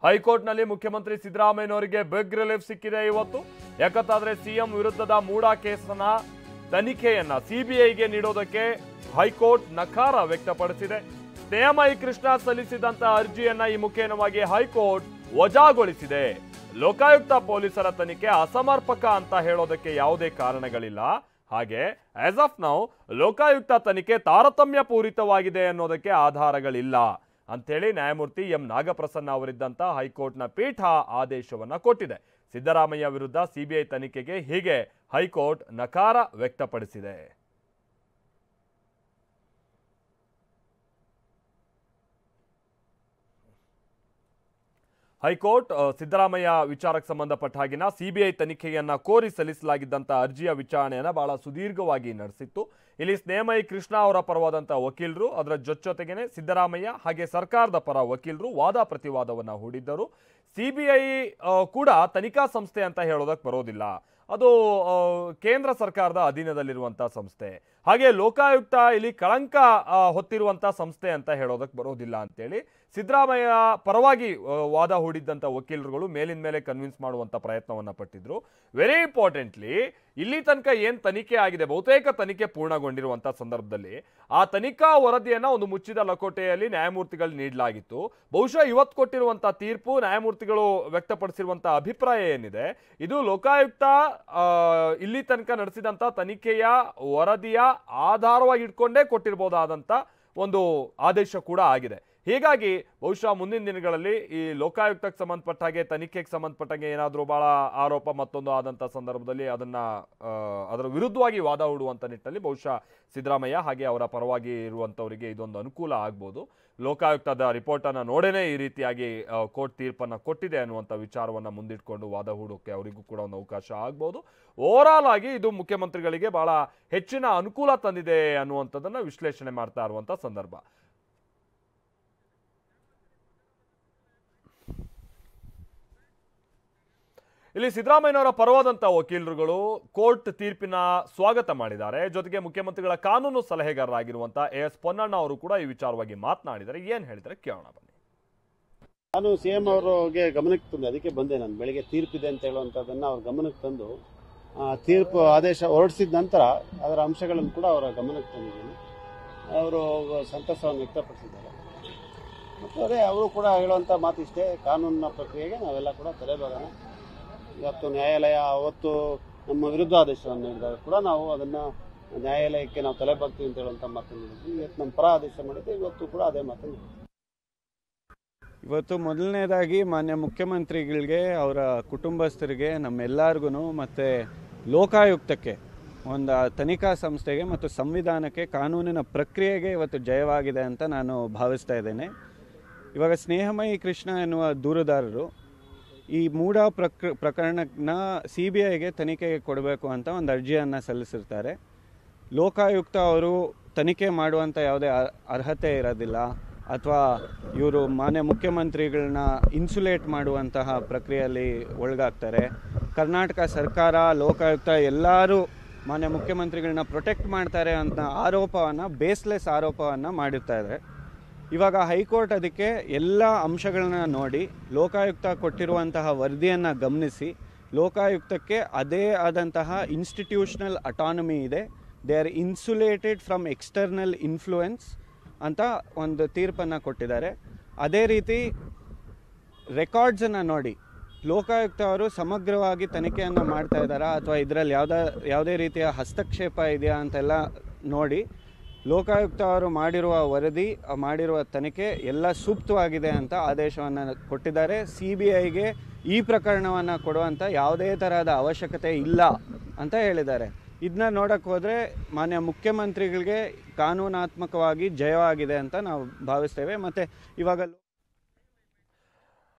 ಹೈಕೋರ್ಟ್ನಲ್ಲಿ ಮುಖ್ಯಮಂತ್ರಿ ಸಿದ್ದರಾಮಯ್ಯನವರಿಗೆ big relief ಸಿಕ್ಕಿದೆ ಇವತ್ತು. ಯಾಕಂತಾದ್ರೆ ಸಿಎಂ ವಿರುದ್ಧದ ಮೂಡಾ ಕೇಸನ್ನ ತನಿಖೆಯನ್ನ ಸಿಬಿಐಗೆ ನೀಡೋದಕ್ಕೆ ಹೈಕೋರ್ಟ್ ನಕಾರ ವ್ಯಕ್ತಪಡಿಸಿದೆ. ಸ್ನೇಹಮಯಿ ಕೃಷ್ಣ ಸಲ್ಲಿಸಿದಂತ ಅರ್ಜಿಯನ್ನ ಈ ಮುಖೇನವಾಗಿ ಹೈಕೋರ್ಟ್ ವಜಾಗೊಳಿಸಿದೆ. ಲೋಕಾಯುಕ್ತ ಪೊಲೀಸರ ತನಿಖೆ ಅಸಮರ್ಪಕ ಅಂತ ಹೇಳೋದಕ್ಕೆ ಯಾವುದೇ ಕಾರಣಗಳಿಲ್ಲ. ಹಾಗೆ ಆಸ್ ಆಫ್ ನೌ ಲೋಕಾಯುಕ್ತ ತನಿಖೆ ತಾರತಮ್ಯ ಪೂರಿತವಾಗಿದೆ ಅನ್ನೋದಕ್ಕೆ ಆಧಾರಗಳಿಲ್ಲ ಅಂತೇಳಿ ನ್ಯಾಯಮೂರ್ತಿ ಎಂ ನಾಗಪ್ರಸನ್ನ ಅವರಿದ್ದಂತ ಹೈಕೋರ್ಟ್ನ ಪೀಠ ಆದೇಶವನ್ನ ಕೊಟ್ಟಿದೆ. ಸಿದ್ದರಾಮಯ್ಯ ವಿರುದ್ಧ ಸಿಬಿಐ ತನಿಖೆಗೆ ಹೀಗೆ ಹೈಕೋರ್ಟ್ ನಕಾರ ವ್ಯಕ್ತಪಡಿಸಿದೆ. ಹೈಕೋರ್ಟ್ ಸಿದ್ದರಾಮಯ್ಯ ವಿಚಾರಕ್ಕೆ ಸಂಬಂಧಪಟ್ಟ ಹಾಗಿನ ಸಿಬಿಐ ತನಿಖೆಯನ್ನ ಕೋರಿ ಸಲ್ಲಿಸಲಾಗಿದ್ದಂಥ ಅರ್ಜಿಯ ವಿಚಾರಣೆಯನ್ನು ಬಹಳ ಸುದೀರ್ಘವಾಗಿ ನಡೆಸಿತ್ತು. ಇಲ್ಲಿ ಸ್ನೇಹಮಯಿ ಕೃಷ್ಣ ಅವರ ಪರವಾದಂಥ ವಕೀಲರು, ಅದರ ಜೊತೆಗೇನೆ ಸಿದ್ದರಾಮಯ್ಯ ಹಾಗೆ ಸರ್ಕಾರದ ಪರ ವಕೀಲರು ವಾದ ಪ್ರತಿವಾದವನ್ನು ಹೂಡಿದ್ದರು. ಸಿಬಿಐ ಕೂಡ ತನಿಖಾ ಸಂಸ್ಥೆ ಅಂತ ಹೇಳೋದಕ್ಕೆ ಬರೋದಿಲ್ಲ, ಅದು ಕೇಂದ್ರ ಸರ್ಕಾರದ ಅಧೀನದಲ್ಲಿರುವಂಥ ಸಂಸ್ಥೆ. ಹಾಗೆ ಲೋಕಾಯುಕ್ತ ಇಲ್ಲಿ ಕಳಂಕ ಹೊತ್ತಿರುವಂಥ ಸಂಸ್ಥೆ ಅಂತ ಹೇಳೋದಕ್ಕೆ ಬರೋದಿಲ್ಲ ಅಂತೇಳಿ ಸಿದ್ದರಾಮಯ್ಯ ಪರವಾಗಿ ವಾದ ಹೂಡಿದ್ದಂಥ ವಕೀಲರುಗಳು ಮೇಲಿನ ಮೇಲೆ ಕನ್ವಿನ್ಸ್ ಮಾಡುವಂಥ ಪ್ರಯತ್ನವನ್ನು ಪಟ್ಟಿದ್ರು. ವೆರಿ ಇಂಪಾರ್ಟೆಂಟ್ಲಿ ಇಲ್ಲಿ ತನಕ ಏನು ತನಿಖೆ ಆಗಿದೆ, ಬಹುತೇಕ ತನಿಖೆ ಪೂರ್ಣಗೊಂಡಿರುವಂಥ ಸಂದರ್ಭದಲ್ಲಿ ಆ ತನಿಖಾ ವರದಿಯನ್ನು ಒಂದು ಮುಚ್ಚಿದ ಲಕೋಟೆಯಲ್ಲಿ ನ್ಯಾಯಮೂರ್ತಿಗಳು ನೀಡಲಾಗಿತ್ತು. ಬಹುಶಃ ಇವತ್ತು ಕೊಟ್ಟಿರುವಂಥ ತೀರ್ಪು, ನ್ಯಾಯಮೂರ್ತಿಗಳು ವ್ಯಕ್ತಪಡಿಸಿರುವಂಥ ಅಭಿಪ್ರಾಯ ಏನಿದೆ, ಇದು ಲೋಕಾಯುಕ್ತ ಇಲ್ಲಿ ತನಕ ನಡೆಸಿದಂಥ ತನಿಖೆಯ ವರದಿಯ ಆಧಾರವಾಗಿ ಇಟ್ಕೊಂಡೇ ಕೊಟ್ಟಿರ್ಬೋದಾದಂಥ ಒಂದು ಆದೇಶ ಕೂಡ ಆಗಿದೆ. ಹೀಗಾಗಿ ಬಹುಶಃ ಮುಂದಿನ ದಿನಗಳಲ್ಲಿ ಈ ಲೋಕಾಯುಕ್ತಕ್ಕೆ ಸಂಬಂಧಪಟ್ಟ ಹಾಗೆ ತನಿಖೆಗೆ ಸಂಬಂಧಪಟ್ಟಂಗೆ ಏನಾದರೂ ಭಾಳ ಆರೋಪ ಮತ್ತೊಂದು ಆದಂಥ ಸಂದರ್ಭದಲ್ಲಿ ಅದರ ವಿರುದ್ಧವಾಗಿ ವಾದ ಹೂಡುವಂಥ ನಿಟ್ಟಿನಲ್ಲಿ ಬಹುಶಃ ಸಿದ್ದರಾಮಯ್ಯ ಹಾಗೆ ಅವರ ಪರವಾಗಿ ಇರುವಂಥವರಿಗೆ ಇದೊಂದು ಅನುಕೂಲ ಆಗ್ಬೋದು. ಲೋಕಾಯುಕ್ತದ ರಿಪೋರ್ಟನ್ನು ನೋಡೇನೆ ಈ ರೀತಿಯಾಗಿ ಕೋರ್ಟ್ ತೀರ್ಪನ್ನು ಕೊಟ್ಟಿದೆ ಅನ್ನುವಂಥ ವಿಚಾರವನ್ನು ಮುಂದಿಟ್ಕೊಂಡು ವಾದ ಹೂಡೋಕ್ಕೆ ಅವರಿಗೂ ಕೂಡ ಒಂದು ಅವಕಾಶ ಆಗ್ಬೋದು. ಓವರಾಲ್ ಆಗಿ ಇದು ಮುಖ್ಯಮಂತ್ರಿಗಳಿಗೆ ಬಹಳ ಹೆಚ್ಚಿನ ಅನುಕೂಲ ತಂದಿದೆ ಅನ್ನುವಂಥದ್ದನ್ನು ವಿಶ್ಲೇಷಣೆ ಮಾಡ್ತಾ ಇರುವಂಥ ಸಂದರ್ಭ. ಇಲ್ಲಿ ಸಿದ್ದರಾಮಯ್ಯನವರ ಪರವಾದಂಥ ವಕೀಲರುಗಳು ಕೋರ್ಟ್ ತೀರ್ಪಿನ ಸ್ವಾಗತ ಮಾಡಿದ್ದಾರೆ. ಜೊತೆಗೆ ಮುಖ್ಯಮಂತ್ರಿಗಳ ಕಾನೂನು ಸಲಹೆಗಾರರಾಗಿರುವಂಥ ಎಸ್ ಪೊನ್ನಣ್ಣ ಅವರು ಕೂಡ ಈ ವಿಚಾರವಾಗಿ ಮಾತನಾಡಿದ್ದಾರೆ. ಏನು ಹೇಳಿದರೆ ಕೇಳೋಣ ಬನ್ನಿ. ನಾನು ಸಿಎಂ ಅವರಿಗೆ ಗಮನಕ್ಕೆ ತಂದೆ, ಅದಕ್ಕೆ ಬಂದೆ. ನಾನು ಬೆಳಿಗ್ಗೆ ತೀರ್ಪಿದೆ ಅಂತ ಹೇಳುವಂಥದ್ದನ್ನು ಅವ್ರ ಗಮನಕ್ಕೆ ತಂದು ತೀರ್ಪು ಆದೇಶ ಹೊರಡಿಸಿದ ನಂತರ ಅದರ ಅಂಶಗಳನ್ನು ಕೂಡ ಅವರ ಗಮನಕ್ಕೆ ತಂದಿದ್ದೀನಿ. ಅವರು ಸಂತಸವನ್ನು ವ್ಯಕ್ತಪಡಿಸಿದ್ದಾರೆ. ಮತ್ತು ಅದೇ ಅವರು ಕೂಡ ಹೇಳುವಂಥ ಮಾತಿಷ್ಟೇ, ಕಾನೂನಿನ ಪ್ರಕ್ರಿಯೆಗೆ ನಾವೆಲ್ಲ ಕೂಡ ತಲೆಬಾಗೋಣ. ಇವತ್ತು ನ್ಯಾಯಾಲಯ ಅವತ್ತು ನಮ್ಮ ವಿರುದ್ಧ ಆದೇಶವನ್ನು ನೀಡಿದಾಗ ಕೂಡ ನಾವು ಅದನ್ನು ನ್ಯಾಯಾಲಯಕ್ಕೆ ನಾವು ತಲೆಬಾಗ್ತೀವಿ ಅಂತ ಹೇಳುವಂಥ ಮಾತನ್ನು ನೀಡಿದ್ವಿ. ಇವತ್ತು ನಮ್ಮ ಪರ ಆದೇಶ ಮಾಡಿದ್ದೆ, ಇವತ್ತು ಕೂಡ ಅದೇ ಮಾತನ್ನು ನೀಡಿದ್ವಿ. ಇವತ್ತು ಮೊದಲನೇದಾಗಿ ಮಾನ್ಯ ಮುಖ್ಯಮಂತ್ರಿಗಳಿಗೆ, ಅವರ ಕುಟುಂಬಸ್ಥರಿಗೆ, ನಮ್ಮೆಲ್ಲರಿಗೂ ಮತ್ತು ಲೋಕಾಯುಕ್ತಕ್ಕೆ, ಒಂದು ತನಿಖಾ ಸಂಸ್ಥೆಗೆ ಮತ್ತು ಸಂವಿಧಾನಕ್ಕೆ, ಕಾನೂನಿನ ಪ್ರಕ್ರಿಯೆಗೆ ಇವತ್ತು ಜಯವಾಗಿದೆ ಅಂತ ನಾನು ಭಾವಿಸ್ತಾ ಇದ್ದೇನೆ. ಇವಾಗ ಸ್ನೇಹಮಯಿ ಕೃಷ್ಣ ಎನ್ನುವ ದೂರುದಾರರು ಈ ಮೂಡಾ ಪ್ರಕರಣನ ಸಿಬಿಐಗೆ ತನಿಖೆಗೆ ಕೊಡಬೇಕು ಅಂತ ಒಂದು ಅರ್ಜಿಯನ್ನು ಸಲ್ಲಿಸಿರ್ತಾರೆ. ಲೋಕಾಯುಕ್ತ ಅವರು ತನಿಖೆ ಮಾಡುವಂಥ ಯಾವುದೇ ಅರ್ಹತೆ ಇರೋದಿಲ್ಲ, ಅಥವಾ ಇವರು ಮಾನ್ಯ ಮುಖ್ಯಮಂತ್ರಿಗಳನ್ನ ಇನ್ಸುಲೇಟ್ ಮಾಡುವಂತಹ ಪ್ರಕ್ರಿಯೆಯಲ್ಲಿ ಒಳಗಾಗ್ತಾರೆ. ಕರ್ನಾಟಕ ಸರ್ಕಾರ, ಲೋಕಾಯುಕ್ತ ಎಲ್ಲರೂ ಮಾನ್ಯ ಮುಖ್ಯಮಂತ್ರಿಗಳನ್ನ ಪ್ರೊಟೆಕ್ಟ್ ಮಾಡ್ತಾರೆ ಅಂತ ಆರೋಪವನ್ನು, ಬೇಸ್ಲೆಸ್ ಆರೋಪವನ್ನು ಮಾಡಿರ್ತಾ ಇದ್ದಾರೆ. ಇವಾಗ ಹೈಕೋರ್ಟ್ ಅದಕ್ಕೆ ಎಲ್ಲ ಅಂಶಗಳನ್ನ ನೋಡಿ, ಲೋಕಾಯುಕ್ತ ಕೊಟ್ಟಿರುವಂತಹ ವರದಿಯನ್ನು ಗಮನಿಸಿ, ಲೋಕಾಯುಕ್ತಕ್ಕೆ ಅದೇ ಆದಂತಹ ಇನ್ಸ್ಟಿಟ್ಯೂಷನಲ್ ಅಟಾನಮಿ ಇದೆ, they are insulated from external influence ಅಂತ ಒಂದು ತೀರ್ಪನ್ನು ಕೊಟ್ಟಿದ್ದಾರೆ. ಅದೇ ರೀತಿ ರೆಕಾರ್ಡ್ಸನ್ನು ನೋಡಿ ಲೋಕಾಯುಕ್ತ ಅವರು ಸಮಗ್ರವಾಗಿ ತನಿಖೆಯನ್ನು ಮಾಡ್ತಾ ಇದ್ದಾರಾ ಅಥವಾ ಇದರಲ್ಲಿ ಯಾವುದೇ ರೀತಿಯ ಹಸ್ತಕ್ಷೇಪ ಇದೆಯಾ ಅಂತೆಲ್ಲ ನೋಡಿ ಲೋಕಾಯುಕ್ತ ಅವರು ಮಾಡಿರುವ ವರದಿ, ಮಾಡಿರುವ ತನಿಖೆ ಎಲ್ಲ ಸೂಕ್ತವಾಗಿದೆ ಅಂತ ಆದೇಶವನ್ನು ಕೊಟ್ಟಿದ್ದಾರೆ. ಸಿಬಿಐಗೆ ಈ ಪ್ರಕರಣವನ್ನು ಕೊಡುವಂಥ ಯಾವುದೇ ತರಹದ ಅವಶ್ಯಕತೆ ಇಲ್ಲ ಅಂತ ಹೇಳಿದ್ದಾರೆ. ಇದನ್ನ ನೋಡೋಕ್ಕೆ ಹೋದರೆ ಮಾನ್ಯ ಮುಖ್ಯಮಂತ್ರಿಗಳಿಗೆ ಕಾನೂನಾತ್ಮಕವಾಗಿ ಜಯವಾಗಿದೆ ಅಂತ ನಾವು ಭಾವಿಸ್ತೇವೆ. ಮತ್ತು ಇವಾಗ